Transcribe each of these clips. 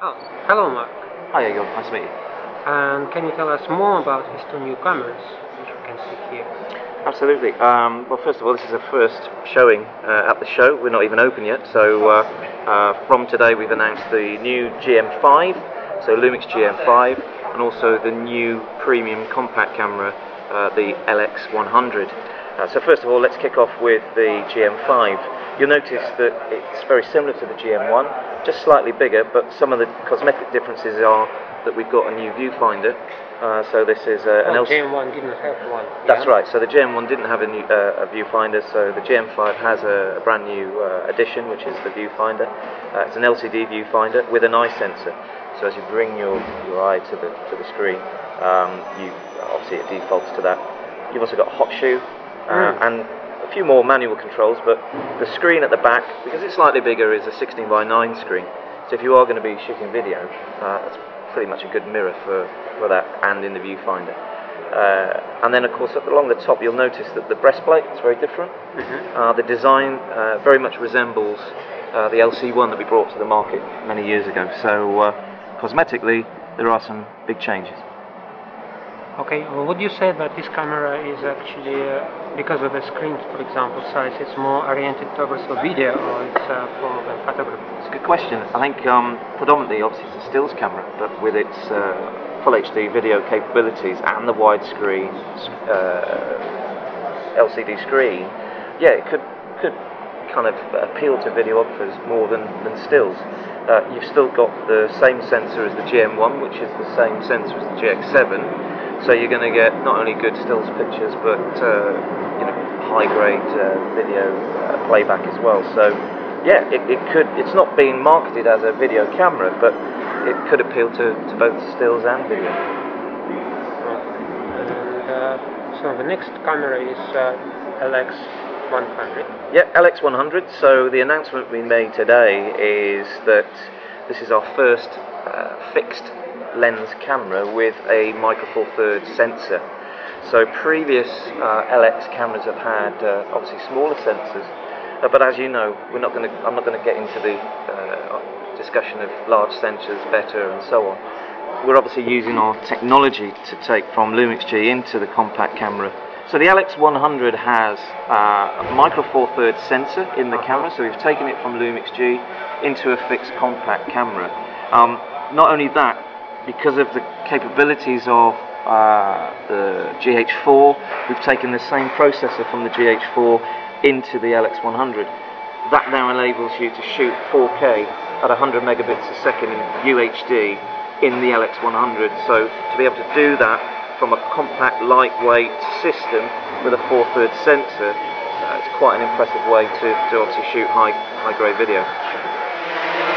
Oh, hello Mark. Hi Igor, nice to meet you. And can you tell us more about these two new cameras, which we can see here? Absolutely. Well, first of all, this is a first showing at the show. We're not even open yet, so from today we've announced the new GM5, so Lumix GM5, and also the new premium compact camera, the LX100. So first of all, let's kick off with the GM5. You'll notice that it's very similar to the GM1, just slightly bigger, but some of the cosmetic differences are that we've got a new viewfinder. So this is an GM1 didn't have one. That's right. So the GM1 didn't have a viewfinder, so the GM5 has a brand new addition, which is the viewfinder. It's an LCD viewfinder with an eye sensor. So as you bring your eye to the screen, obviously it defaults to that. You've also got a hot shoe and a few more manual controls, but the screen at the back, because it's slightly bigger, is a 16:9 screen. So if you are going to be shooting video, that's pretty much a good mirror for that, and in the viewfinder. And then of course along the top you'll notice that the breastplate is very different. The design very much resembles the LC1 that we brought to the market many years ago. So cosmetically there are some big changes. Okay, well, would you say that this camera is actually, because of the screen, for example, size, it's more oriented towards the video, or it's for the photography? It's a good question. I think predominantly, obviously, it's a stills camera, but with its full HD video capabilities and the widescreen LCD screen, yeah, it could kind of appeal to videographers more than stills. You've still got the same sensor as the GM1, which is the same sensor as the GX7. So you're going to get not only good stills pictures, but high-grade video playback as well. So yeah, it could. It's not being marketed as a video camera, but it could appeal to both stills and video. And so the next camera is LX100. Yeah, LX100. So the announcement we made today is that this is our first fixed lens camera with a micro four thirds sensor. So previous LX cameras have had obviously smaller sensors, but as you know, I'm not going to get into the discussion of large sensors better and so on. We're obviously using our technology to take from Lumix G into the compact camera. So the LX100 has a micro four thirds sensor in the camera, so we've taken it from Lumix G into a fixed compact camera. Not only that, because of the capabilities of the GH4, we've taken the same processor from the GH4 into the LX100. That now enables you to shoot 4K at 100 megabits a second in UHD in the LX100. So to be able to do that from a compact, lightweight system with a 4/3 sensor, it's quite an impressive way to obviously shoot high-grade video.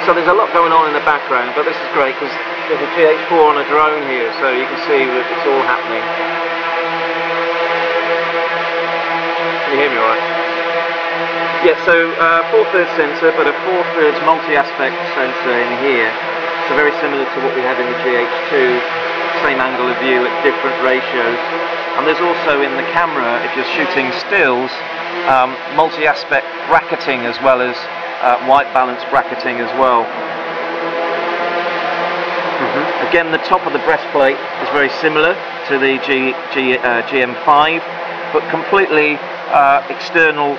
So there's a lot going on in the background, but this is great because there's a GH4 on a drone here, so you can see that it's all happening. Can you hear me alright? Yeah, so 4/3 sensor, but a 4/3 multi-aspect sensor in here. So very similar to what we have in the GH2, same angle of view at different ratios. And there's also in the camera, if you're shooting stills, multi-aspect bracketing as well as white balance bracketing as well. Again, the top of the breastplate is very similar to the GM5, but completely external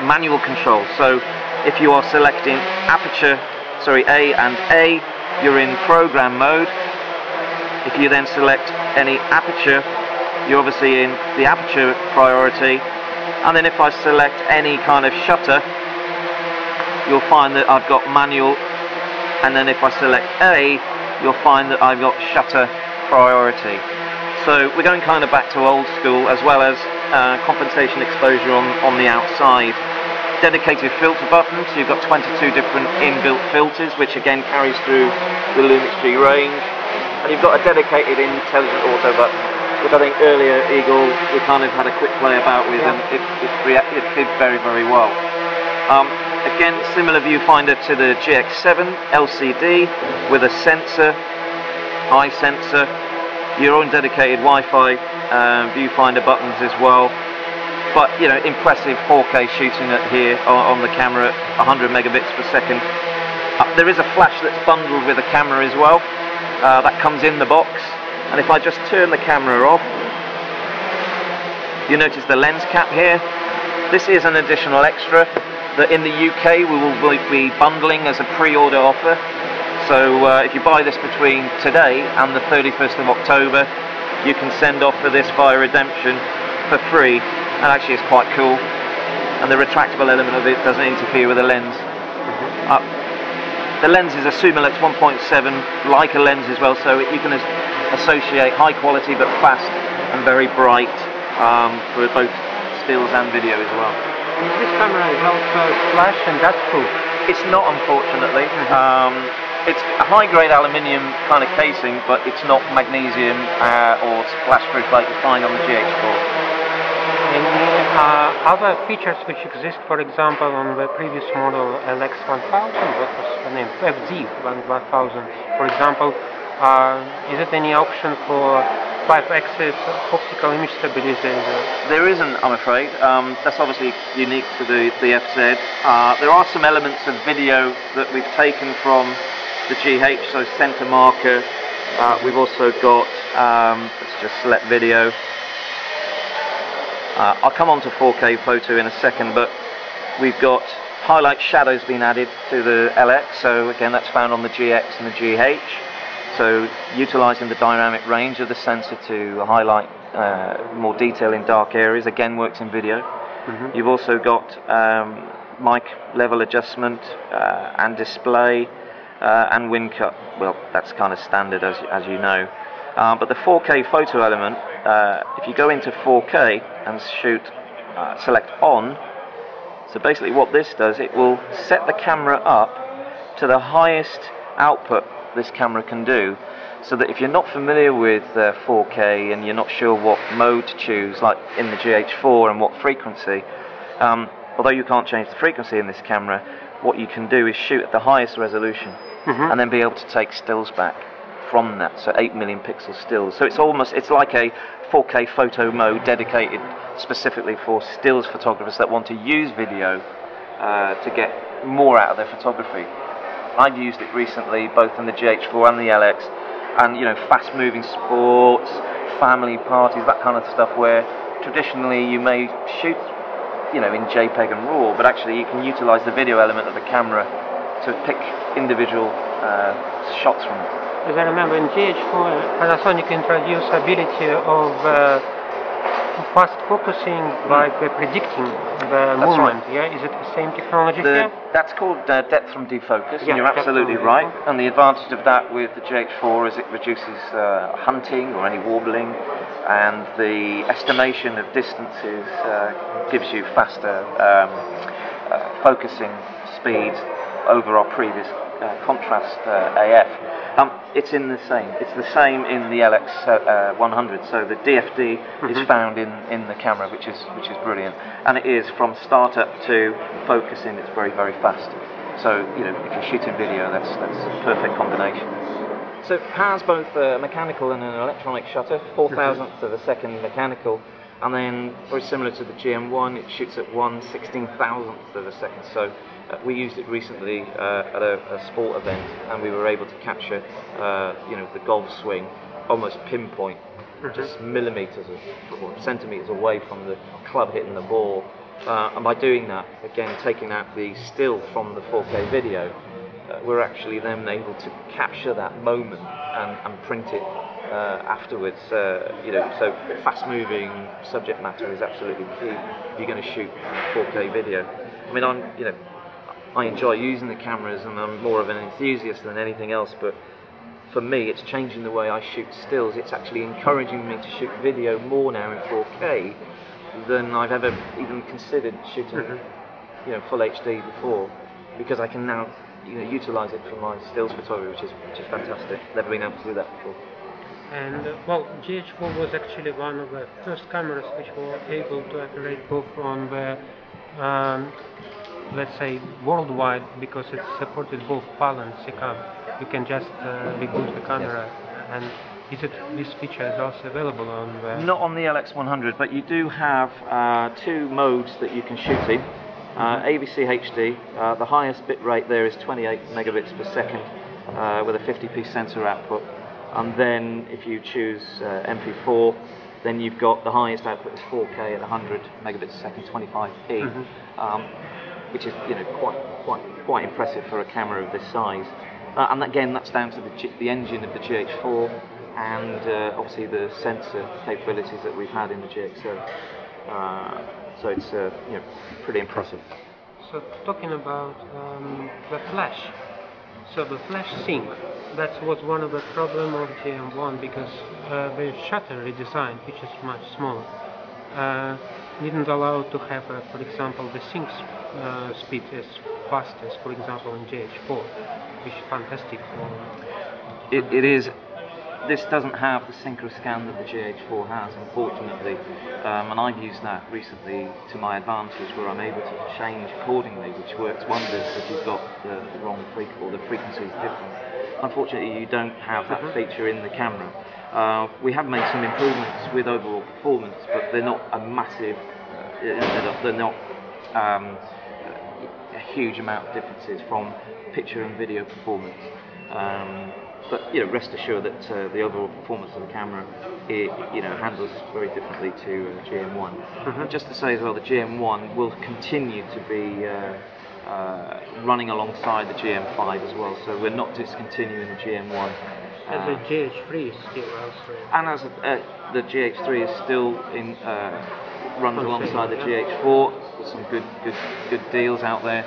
manual control. So if you are selecting aperture, A and A, you're in program mode. If you then select any aperture, you're obviously in the aperture priority. And then if I select any kind of shutter, you'll find that I've got manual, and then if I select A, you'll find that I've got shutter priority. So we're going kind of back to old school, as well as compensation exposure on the outside. Dedicated filter buttons, you've got 22 different inbuilt filters, which again carries through the Lumix G range. And you've got a dedicated intelligent auto button, which I think earlier, Eagle, we kind of had a quick play about with, and it did very, very well. Again, similar viewfinder to the GX7 LCD with a sensor, eye sensor, your own dedicated Wi-Fi viewfinder buttons as well. But you know, impressive 4K shooting at here on the camera at 100 megabits per second. There is a flash that's bundled with the camera as well. That comes in the box, and if I just turn the camera off, you notice the lens cap here. This is an additional extra that in the UK we will be bundling as a pre-order offer. So if you buy this between today and the 31st of October, you can send off for this via redemption for free, and actually it's quite cool. And the retractable element of it doesn't interfere with the lens. The lens is a Summilux 1.7 Leica lens as well, so you can associate high quality but fast and very bright for both stills and video as well. This camera is also flash and dust-proof? It's not, unfortunately. It's a high-grade aluminium kind of casing, but it's not magnesium or splash-proof like you find on the GH4. Any other features which exist, for example, on the previous model LX100, what was the name? FZ1000, for example, is it any option for 5-axis optical image stabilizer? There isn't, I'm afraid. That's obviously unique to the FZ. There are some elements of video that we've taken from the GH, so center marker. We've also got, let's just select video. I'll come on to 4K photo in a second, but we've got highlight shadows being added to the LX, so again that's found on the GX and the GH. So utilising the dynamic range of the sensor to highlight more detail in dark areas, again works in video. You've also got mic level adjustment and display and wind cut. Well, that's kind of standard as you know. But the 4K photo element, if you go into 4K and shoot, select on, so basically what this does, it will set the camera up to the highest output this camera can do, so that if you're not familiar with 4K and you're not sure what mode to choose, like in the GH4 and what frequency, although you can't change the frequency in this camera, what you can do is shoot at the highest resolution and then be able to take stills back from that, so 8 million pixel stills. So it's like a 4K photo mode dedicated specifically for stills photographers that want to use video to get more out of their photography. I've used it recently both in the GH4 and the LX, and you know, fast moving sports, family parties, that kind of stuff, where traditionally you may shoot, you know, in JPEG and RAW, but actually you can utilize the video element of the camera to pick individual shots from it. As I remember, in GH4 Panasonic introduced ability of fast focusing by predicting the movement. Right. Yeah, is it the same technology here? That's called depth from defocus, and you're absolutely right. And the advantage of that with the GH4 is it reduces hunting or any warbling, and the estimation of distances gives you faster focusing speeds over our previous contrast AF. It's the same in the LX100. So the DFD is found in the camera, which is brilliant, and it is from startup to focusing. It's very, very fast. So you know, if you're shooting video, that's a perfect combination. So it has both a mechanical and an electronic shutter, 4,000th of a second mechanical, and then very similar to the GM1, it shoots at 1/16,000th of a second. So we used it recently at a sport event, and we were able to capture, you know, the golf swing almost pinpoint, just millimeters or centimeters away from the club hitting the ball. And by doing that, again taking out the still from the 4K video, we're actually then able to capture that moment and print it afterwards. You know, so fast-moving subject matter is absolutely key if you're going to shoot 4K video. I mean, I enjoy using the cameras, and I'm more of an enthusiast than anything else, but for me it's changing the way I shoot stills. It's actually encouraging me to shoot video more now in 4K than I've ever even considered shooting you know, full HD before, because I can now, you know, utilise it for my stills photography, which is fantastic. Never been able to do that before. And well, GH4 was actually one of the first cameras which were able to operate both on the let's say worldwide, because it supported both PAL and SICAM. You can just reboot the camera. And is this feature is also available on the... Not on the LX100, but you do have two modes that you can shoot in. ABC HD, the highest bit rate there is 28 megabits per second with a 50p sensor output. And then if you choose MP4, then you've got the highest output is 4K at 100 megabits a second, 25p, which is quite impressive for a camera of this size. And again, that's down to the engine of the GH4 and obviously the sensor capabilities that we've had in the GX7. So it's pretty impressive. So talking about the flash, so the flash sync, that was one of the problems of GM1 because the shutter redesign, which is much smaller, didn't allow to have, for example, the sync speed as fast as, for example, in GH4, which is fantastic. It is. This doesn't have the synchro scan that the GH4 has, unfortunately, and I've used that recently to my advantage, where I'm able to change accordingly, which works wonders if you've got the wrong frequency or the frequency is different. Unfortunately, you don't have that feature in the camera. We have made some improvements with overall performance, but they're not a massive, they're not a huge amount of differences from picture and video performance. But rest assured that the overall performance of the camera, handles very differently to GM1. Just to say as well, the GM1 will continue to be running alongside the GM5 as well. So we're not discontinuing the GM1. As the GH3 is still also. And as the GH3 is still runs alongside the GH4 with some good deals out there,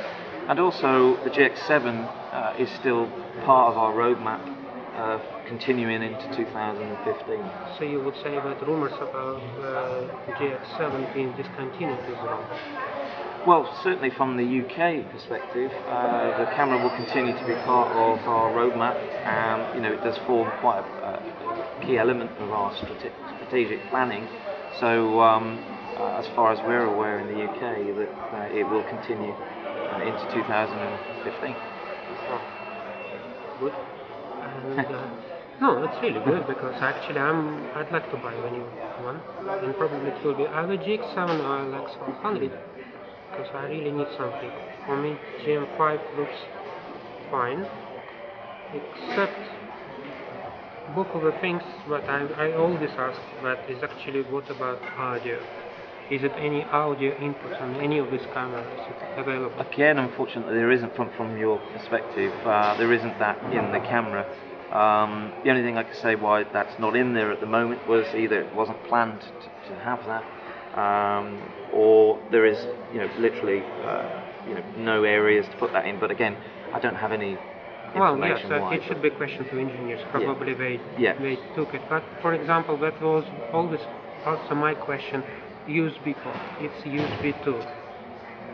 and also the GX7 is still part of our roadmap. Continuing into 2015. So you would say that rumors about GX7 being discontinued is wrong? Well, certainly from the UK perspective, the camera will continue to be part of our roadmap. It does form quite a key element of our strategic planning. So, as far as we're aware in the UK, that it will continue into 2015. Oh, good. And, no, it's really good because actually I'd like to buy a new one, and probably it will be either GX7 or LX100 because I really need something. For me, GM5 looks fine, except both of the things that I always ask that is actually what about audio? Is it any audio input on any of these cameras available? Again, unfortunately, there isn't from your perspective. There isn't that in the camera. The only thing I can say why that's not in there at the moment was either it wasn't planned to have that, or there is, literally, no areas to put that in. But again, I don't have any information. Well, yes, it should be a question to engineers. Probably they took it. But for example, that was always also my question. USB port, it's USB 2,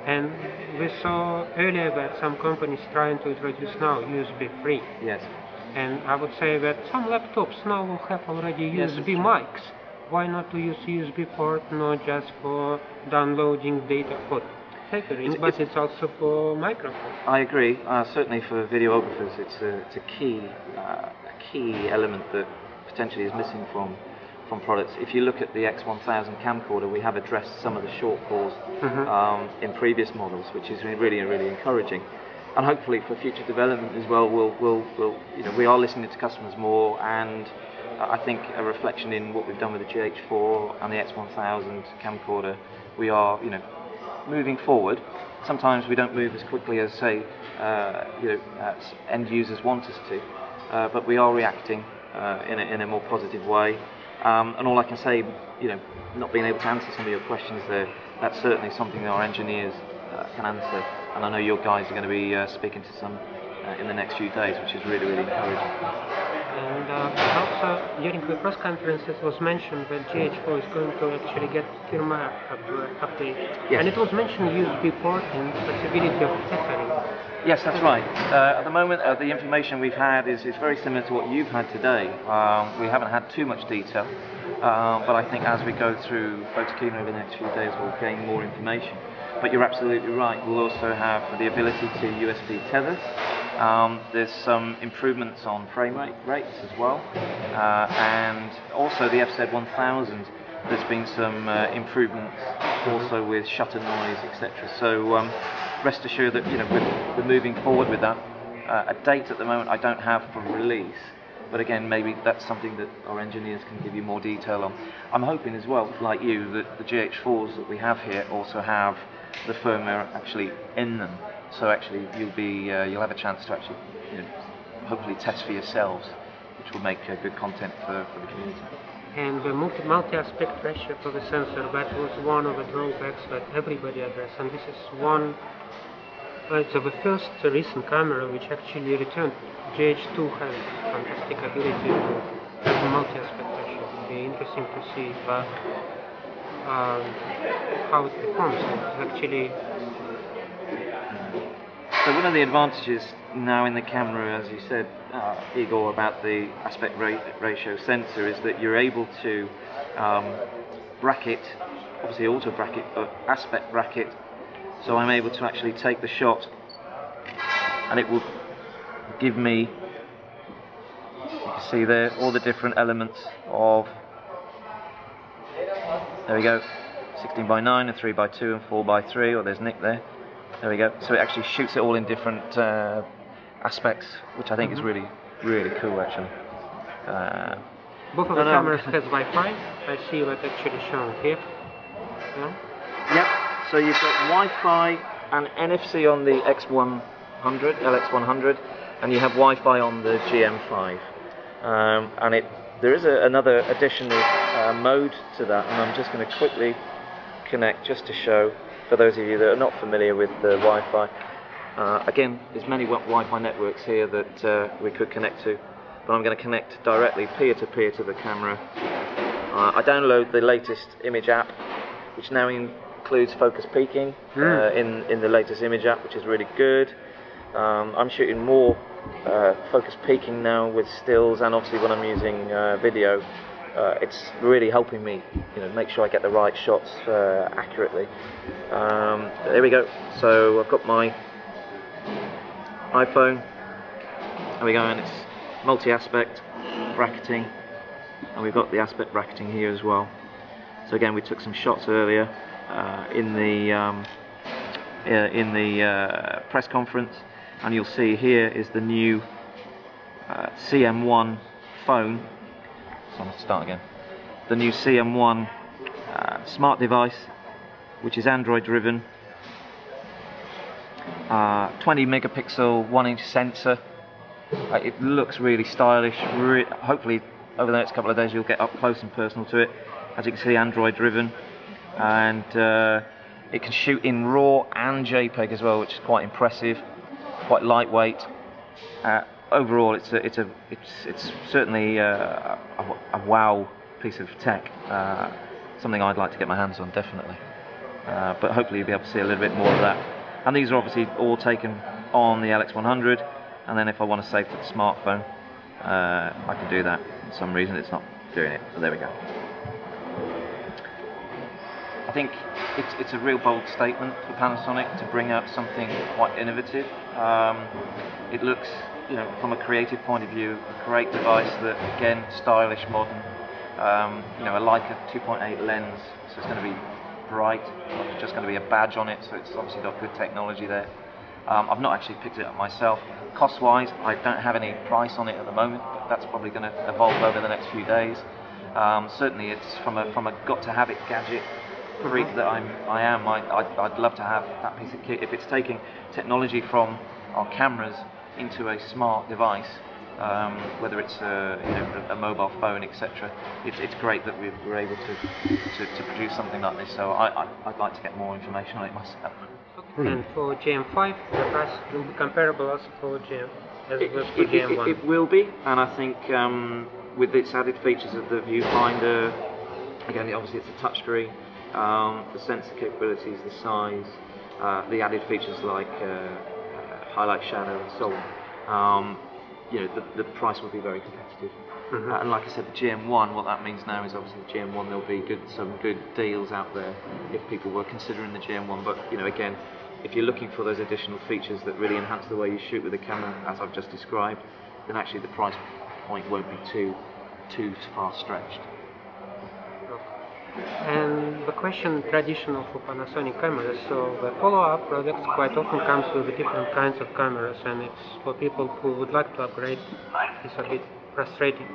and we saw earlier that some companies trying to introduce now USB 3. Yes. And I would say that some laptops now will have already USB mics. Why not to use USB port, not just for downloading data for tapering, but it's also for microphone? I agree. Certainly for videographers, it's a key element that potentially is missing from products. If you look at the X1000 camcorder, we have addressed some of the shortfalls in previous models, which is really encouraging. And hopefully for future development as well, we are listening to customers more, and I think a reflection in what we've done with the GH4 and the X1000 camcorder, we are moving forward. Sometimes we don't move as quickly as say end users want us to, but we are reacting in a more positive way. And all I can say, not being able to answer some of your questions there, that's certainly something that our engineers can answer. And I know your guys are going to be speaking to some in the next few days, which is really encouraging. And also, during the press conference, it was mentioned that GH4 is going to actually get firmware update. Yes. And it was mentioned USB port and possibility of tethering. Yes, that's right. At the moment, the information we've had is very similar to what you've had today. We haven't had too much detail, but I think as we go through photokina over the next few days, we'll gain more information. But you're absolutely right. We'll also have the ability to USB tether. There's some improvements on frame rates as well, and also the FZ1000 there's been some improvements also with shutter noise, etc. So rest assured that we're moving forward with that. A date at the moment I don't have for release, but again, maybe that's something that our engineers can give you more detail on. I'm hoping as well, like you, that the GH4s that we have here also have the firmware actually in them. So actually, you'll have a chance to actually, hopefully test for yourselves, which will make good content for the community. And the multi-aspect ratio for the sensor, that was one of the drawbacks that everybody addressed, and this is one. So the first recent camera which actually returned. GH2 has fantastic ability to have multi-aspect ratio. It would be interesting to see how it performs. It's actually. So one of the advantages now in the camera, as you said, Igor, about the aspect ratio sensor is that you're able to bracket, obviously auto bracket, but aspect bracket. So I'm able to actually take the shot and it will give me, you can see there, all the different elements of, there we go, 16:9 and 3:2 and 4:3, or there's Nick there. There we go. So it actually shoots it all in different aspects, which I think is really, really cool actually. Both of the cameras has Wi-Fi. I see what actually shown here. Yeah. Yep. So you've got Wi-Fi and NFC on the X100, LX100, and you have Wi-Fi on the GM5. And there is another additional mode to that, and I'm just going to quickly connect just to show, for those of you that are not familiar with the Wi-Fi. Again, there's many Wi-Fi networks here that we could connect to, but I'm going to connect directly peer-to-peer to the camera. I download the latest image app, which now includes focus peaking in the latest image app, which is really good. I'm shooting more focus peaking now with stills, and obviously when I'm using video, it's really helping me, make sure I get the right shots accurately. There we go. So I've got my iPhone. There we go, and it's multi-aspect bracketing, and we've got the aspect bracketing here as well. So again, we took some shots earlier in the press conference, and you'll see here is the new CM1 phone. So I'll start again. The new CM1 smart device, which is Android driven. 20 megapixel 1-inch sensor. It looks really stylish. Hopefully over the next couple of days you'll get up close and personal to it. As you can see, Android driven, and it can shoot in RAW and JPEG as well, which is quite impressive. Quite lightweight. Overall, it's certainly a wow piece of tech. Something I'd like to get my hands on, definitely. But hopefully you'll be able to see a little bit more of that. And these are obviously all taken on the LX100. And then if I want to save to the smartphone, I can do that. For some reason, it's not doing it. But there we go. I think it's a real bold statement for Panasonic to bring out something quite innovative. It looks, from a creative point of view, a great device that, again, stylish, modern. A Leica 2.8 lens, so it's going to be bright. It's just going to be a badge on it, so it's obviously got good technology there. I've not actually picked it up myself. Cost-wise, I don't have any price on it at the moment, but that's probably going to evolve over the next few days. Certainly, it's from a got-to-have-it gadget freak that I'd love to have that piece of kit. If it's taking technology from our cameras into a smart device, whether it's a mobile phone, etc., it's great that we're able to produce something like this. So I'd like to get more information on it myself. And for GM5, the price will be comparable also for GM1. It will be, and I think with its added features of the viewfinder, again, obviously it's a touchscreen. The sensor capabilities, the size, the added features like highlight, shadow, and so on. The price will be very competitive. And like I said, the GM1, what that means now is obviously the GM1, there'll be some good deals out there if people were considering the GM1. But again, if you're looking for those additional features that really enhance the way you shoot with the camera, as I've just described, then actually the price point won't be too far stretched. And the question traditional for Panasonic cameras, so the follow-up products quite often comes with different kinds of cameras, and it's for people who would like to upgrade, it's a bit frustrating.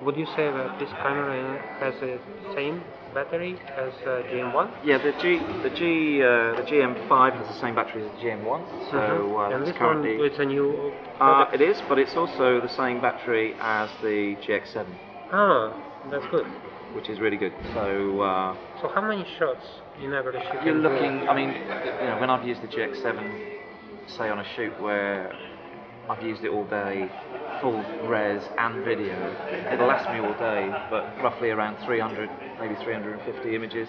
Would you say that this camera has the same battery as GM1? Yeah, the GM5 has the same battery as the GM1, so and it's this currently one, it's a new product? it is, but it's also the same battery as the GX7, Ah, that's good. which is really good. So So how many shots in average you you're can looking. do? I mean, when I've used the GX7, say on a shoot where I've used it all day, full res and video, it'll last me all day, but roughly around 300, maybe 350 images.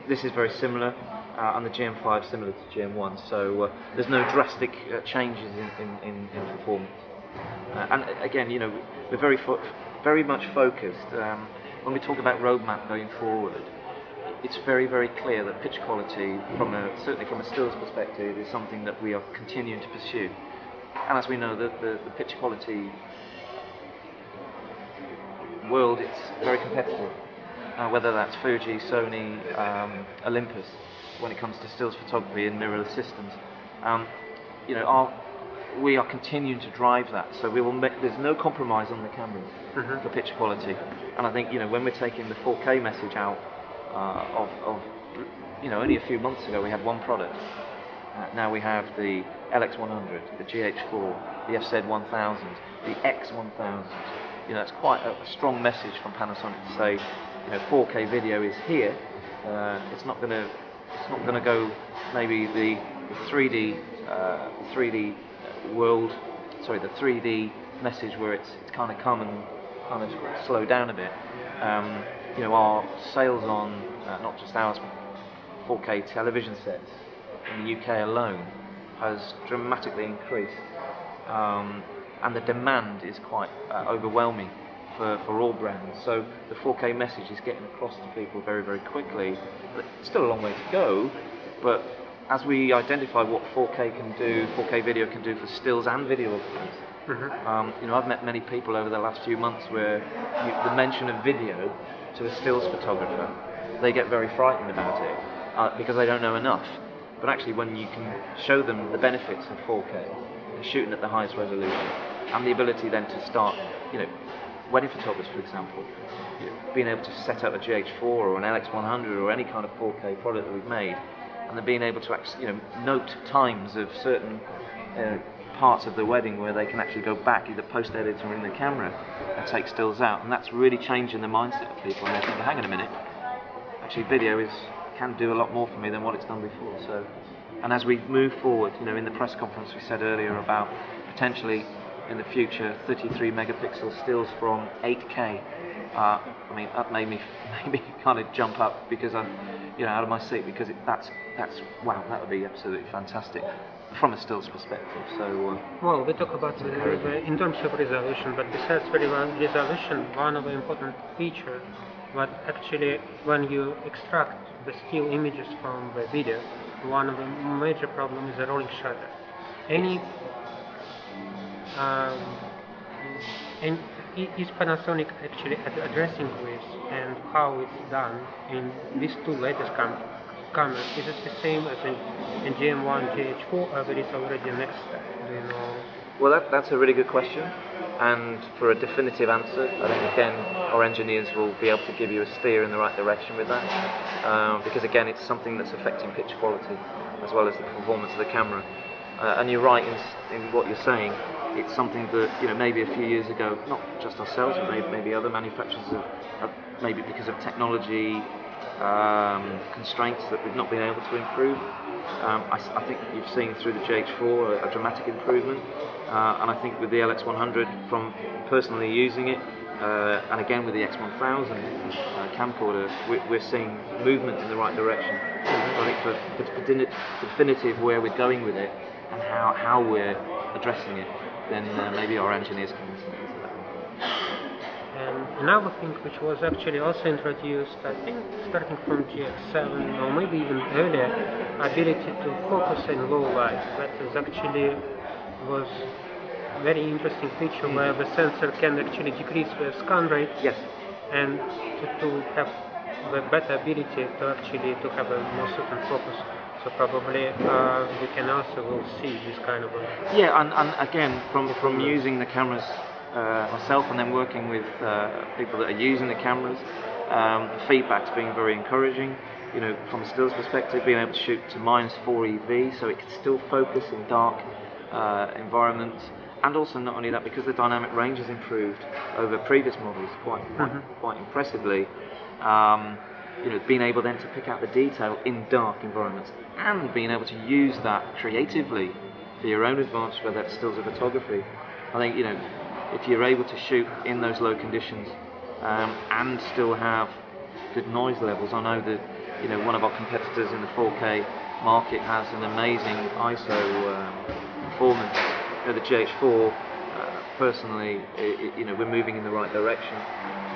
This is very similar, and the GM5 similar to GM1, so there's no drastic changes in performance. And again, we're very much focused. When we talk about roadmap going forward, it's very, very clear that pitch quality, certainly from a stills perspective, is something that we are continuing to pursue. And as we know, the pitch quality world, it's very competitive. Whether that's Fuji, Sony, Olympus, when it comes to stills photography and mirrorless systems, we are continuing to drive that. So there's no compromise on the camera for pitch quality. And I think when we're taking the 4K message out only a few months ago we had one product. Now we have the LX100, the GH4, the FZ1000, the X1000. It's quite a strong message from Panasonic to say, 4K video is here. It's not going to go maybe the 3D world. Sorry, the 3D message where it's kind of come and kind of slow down a bit. Our sales on not just ours, but 4K television sets in the UK alone has dramatically increased, and the demand is quite overwhelming for all brands. So the 4K message is getting across to people very, very quickly. But still a long way to go, but as we identify what 4K can do, 4K video can do for stills and videographers. I've met many people over the last few months where the mention of video to a stills photographer, they get very frightened about it because they don't know enough. But actually, when you can show them the benefits of 4K and shooting at the highest resolution, and the ability then to start, wedding photographers, for example, being able to set up a GH4 or an LX100 or any kind of 4K product that we've made, and then being able to note times of certain parts of the wedding where they can actually go back, either post-edit or in the camera, and take stills out, and that's really changing the mindset of people, and they're thinking, hang on a minute, actually video can do a lot more for me than what it's done before. So, and as we move forward, in the press conference we said earlier about potentially in the future 33 megapixel stills from 8K. That made me kind of jump up because I'm out of my seat, because that's wow, that would be absolutely fantastic from a stills perspective. So well, we talk about in terms of resolution, but besides resolution, one of the important features, but actually when you extract the still images from the video, one of the major problems is the rolling shutter. And is Panasonic actually addressing this, and how it's done in these two latest cameras? Is it the same as in GM1, GH4, or there is already a next step? Do you know? Well, that's a really good question, and for a definitive answer, I think again our engineers will be able to give you a steer in the right direction with that, because again it's something that's affecting pitch quality as well as the performance of the camera. And you're right in what you're saying. It's something that maybe a few years ago, not just ourselves, but maybe other manufacturers have maybe because of technology constraints that we've not been able to improve. I think you've seen through the GH4 a dramatic improvement, and I think with the LX100, from personally using it, and again with the X1000 camcorder, we're seeing movement in the right direction. So I think for definitive where we're going with it and how we're addressing it, then maybe our engineers can listen to that. And another thing which was actually also introduced, I think starting from GX7 or maybe even earlier, ability to focus in low light. That is actually was very interesting feature where the sensor can actually decrease the scan rate. Yes. and to have the better ability to actually to have a more certain focus. So probably we can also will see this kind of Yeah, and again, from using the cameras myself and then working with people that are using the cameras, the feedback's been very encouraging. You know, from a stills perspective, being able to shoot to -4 EV, so it can still focus in dark environments, and also not only that, because the dynamic range has improved over previous models quite impressively. You know, being able then to pick out the detail in dark environments and being able to use that creatively for your own advantage, whether that's stills or photography. I think, you know, if you're able to shoot in those low conditions and still have good noise levels. I know that, you know, one of our competitors in the 4K market has an amazing ISO performance. You know, the GH4, personally, you know, we're moving in the right direction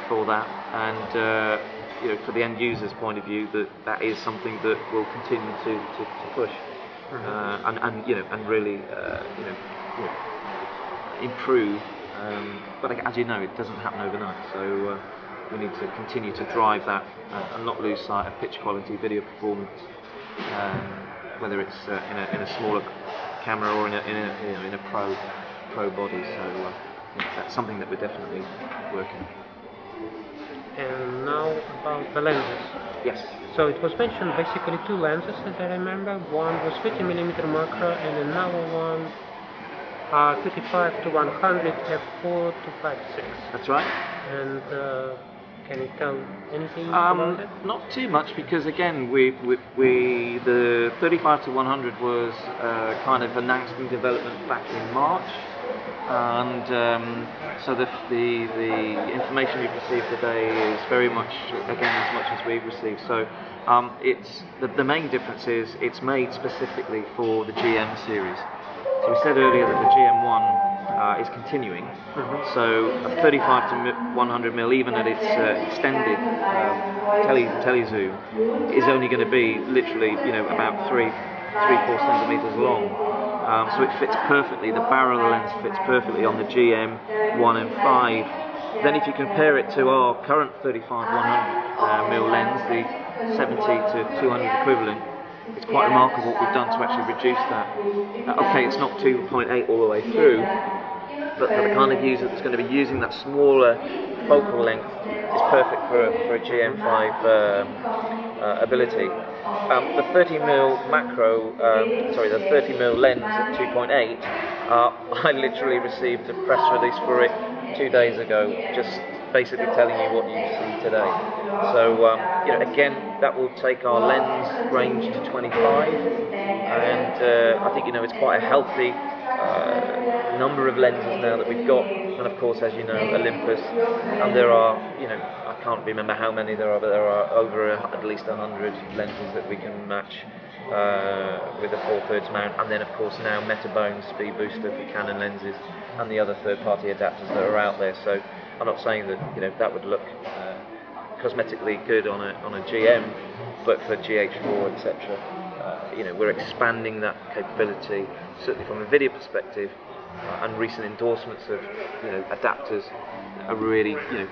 for that, and you know, for the end user's point of view, that is something that will continue to push, and you know, and really you know, improve. But as you know, it doesn't happen overnight. So we need to continue to drive that and not lose sight of pitch quality, video performance, whether it's in a smaller camera or in a pro body. So yeah, that's something that we're definitely working on. And now about the lenses. Yes. So it was mentioned basically two lenses, as I remember. One was 50mm macro and another one 35 to 100 f4 to 5.6. That's right. And can you tell anything about it? Not too much, because again, the 35 to 100 was kind of announced in development back in March, and so the information we've received today is very much, again, as much as we've received. So it's the main difference is it's made specifically for the GM series. So we said earlier that the GM1 is continuing, so a 35 to 100mm, even at its extended tele zoom, is only going to be literally, you know, about 3-4 centimeters long. So it fits perfectly. The barrel lens fits perfectly on the GM1 and 5. Then if you compare it to our current 35 100mm lens, the 70 to 200 equivalent, it's quite remarkable what we've done to actually reduce that. Okay, it's not 2.8 all the way through, but for the kind of user that's going to be using that smaller focal length, it's perfect for a GM5 ability. The 30mm macro, the 30mm lens at 2.8, I literally received a press release for it 2 days ago, just basically telling you what you see today. So you know, again, that will take our lens range to 25, and I think, you know, it's quite a healthy number of lenses now that we've got, and of course, as you know, Olympus, and there are, you know, I can't remember how many there are, but there are over at least 100 lenses that we can match with a 4/3 mount, and then of course now Metabone speed booster for Canon lenses and the other third-party adapters that are out there. So I'm not saying that, you know, that would look cosmetically good on a GM, but for GH4, etc., you know, we're expanding that capability, certainly from a video perspective, and recent endorsements of, you know, adapters are really, you know,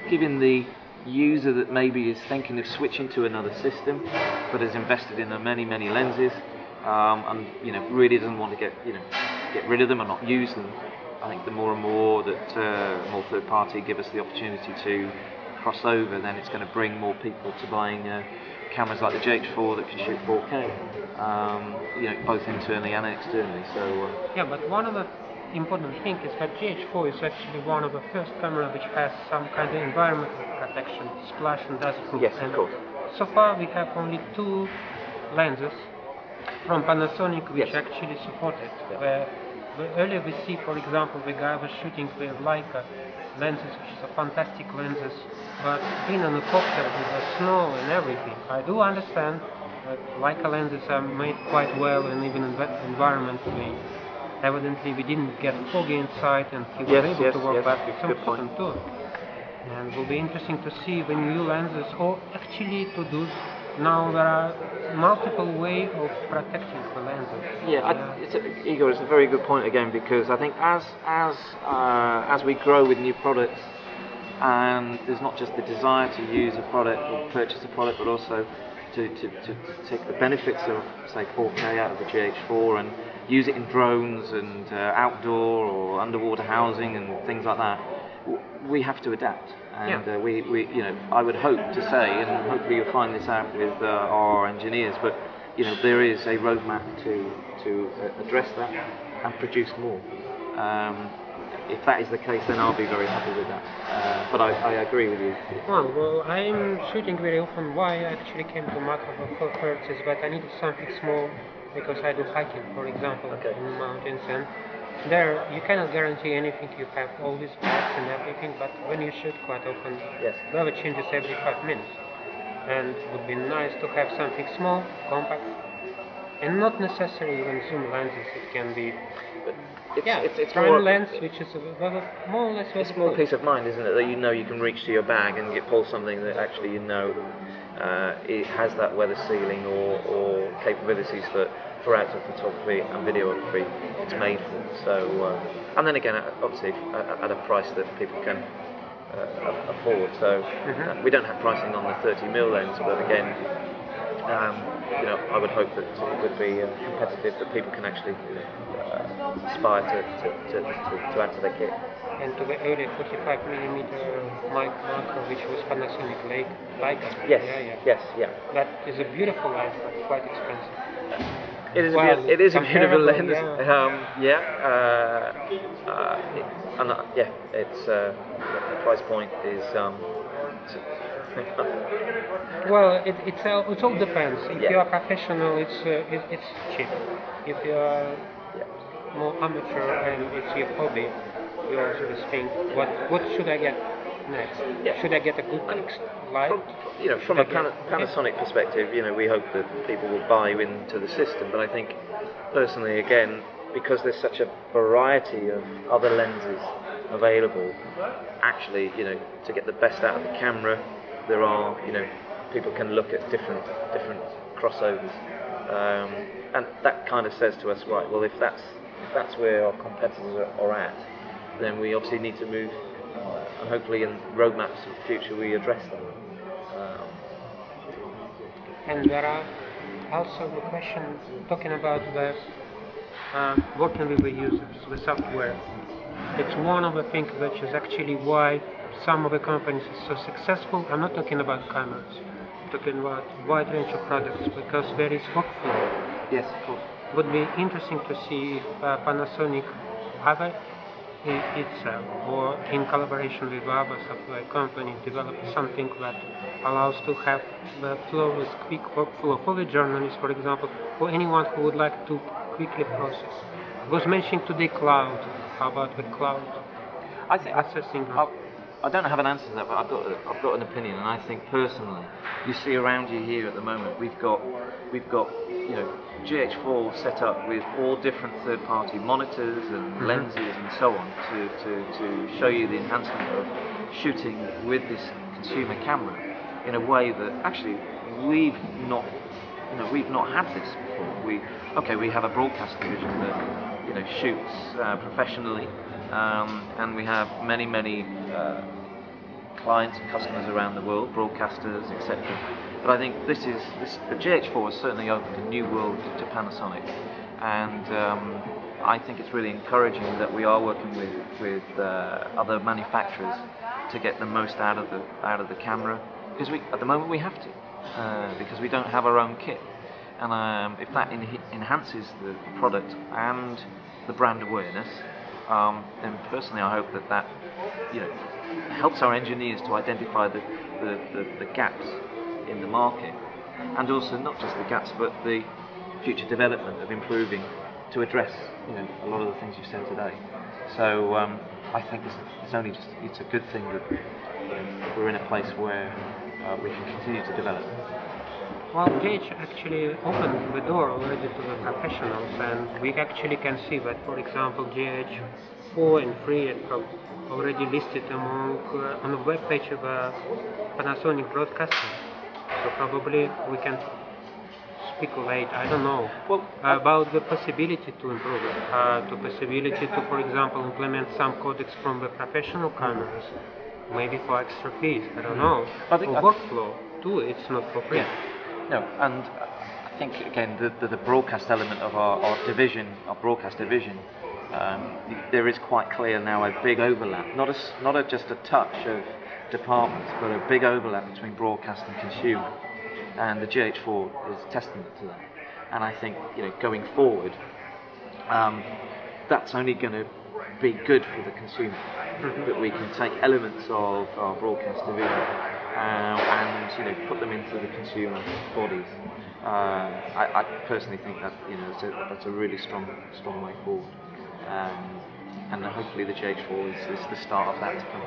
giving the user that maybe is thinking of switching to another system, but has invested in many lenses, and, you know, really doesn't want to get rid of them and not use them. I think the more and more that more third party give us the opportunity to cross over, then it's going to bring more people to buying cameras like the GH4 that can shoot 4K, you know, both internally and externally. So yeah, but one of the important thing is that GH4 is actually one of the first cameras which has some kind of environmental protection, splash and dust proof. Yes, and of course. So far we have only 2 lenses from Panasonic which Yes. actually support it. Yeah. Earlier we see, for example, the guy was shooting with Leica lenses, which is a fantastic lenses, but being on a cocktail with the snow and everything, I do understand that Leica lenses are made quite well, and even in that environment evidently we didn't get foggy inside, and he was able to work back with some cotton too. And it will be interesting to see the new lenses, or actually to do. Now there are multiple ways of protecting the lenses. Yeah, Igor, it's a very good point again, because I think as we grow with new products, and there's not just the desire to use a product or purchase a product, but also to take the benefits of, say, 4K out of the GH4 and use it in drones and outdoor or underwater housing and things like that. We have to adapt, and we you know, I would hope to say, and hopefully you'll find this out with our engineers, but you know, there is a roadmap to address that and produce more. If that is the case, then I'll be very happy with that. But I agree with you. Well, I'm shooting very often. Why I actually came to Macro for purchase, but I needed something small because I do hiking, for example, in the mountains, and there you cannot guarantee anything. You have all these paths and everything, but when you shoot quite often, weather changes every 5 minutes, and it would be nice to have something small, compact, and not necessarily even zoom lenses. It can be it's prime more lens, which is more or less it's more peace of mind, isn't it? That you know you can reach to your bag and pull something that actually you know it has that weather sealing or capabilities for outdoor photography and videography it's made for. So and then again, obviously at a price that people can afford. So we don't have pricing on the 30mm lens, but again, you know, I would hope that it would be competitive, that people can actually aspire to add to their kit. And to the earlier 45mm macro, which was Panasonic Leica. Yes. That is a beautiful lens, but quite expensive. It is a beautiful lens. It's the price point is. Well, it all depends. If you are professional, it's cheap. If you are more amateur and it's your hobby, you also just think, what should I get next? Should I get a good light? From a Panasonic perspective, we hope that people will buy into the system. But I think, personally, again, because there's such a variety of other lenses available, actually, to get the best out of the camera, there are, people can look at different crossovers, and that kind of says to us, right? Well, if that's where our competitors are at, then we obviously need to move, and hopefully in roadmaps of the future we address them. And there are also the question talking about the working with the users, the software. It's one of the things which is actually why some of the companies are so successful. I'm not talking about cameras, I'm talking about wide range of products, because there is workflow. Yes, of course. It would be interesting to see if Panasonic either itself or in collaboration with other software companies develop something that allows to have the flawless quick workflow for the journalists, for example, or anyone who would like to quickly process. I was mentioning today cloud. How about the cloud? I think accessing. I don't have an answer to that, but I've got an opinion, and I think personally, you see around you here at the moment, we've got GH4 set up with all different third-party monitors and lenses and so on to show you the enhancement of shooting with this consumer camera in a way that actually we've not had this before. We have a broadcast division that shoots professionally, and we have many clients and customers around the world, broadcasters, etc. But I think the GH4 has certainly opened a new world to Panasonic, and I think it's really encouraging that we are working with other manufacturers to get the most out of the camera, because at the moment we have to, because we don't have our own kit, and if that enhances the product and the brand awareness, then personally I hope that helps our engineers to identify the gaps in the market, and also not just the gaps but the future development of improving to address a lot of the things you've said today. So I think it's a good thing that we're in a place where we can continue to develop. Well, GH actually opened the door already to the professionals, and we actually can see that, for example, GH4 and 3 are already listed among on the web page of Panasonic Broadcasting. So probably we can speculate, I don't know, about the possibility to improve it, the possibility to, for example, implement some codecs from the professional cameras maybe for extra fees, I don't know. I think or workflow too, it's not for free. Yeah. No, and I think again the broadcast element of our division, our broadcast division, there is quite clear now a big overlap, not just a touch of departments, but a big overlap between broadcast and consumer, and the GH4 is testament to that. And I think going forward, that's only going to be good for the consumer, that we can take elements of our broadcast division and put them into the consumer bodies. I personally think that that's a really strong way forward, and hopefully the GH4 is the start of that to come.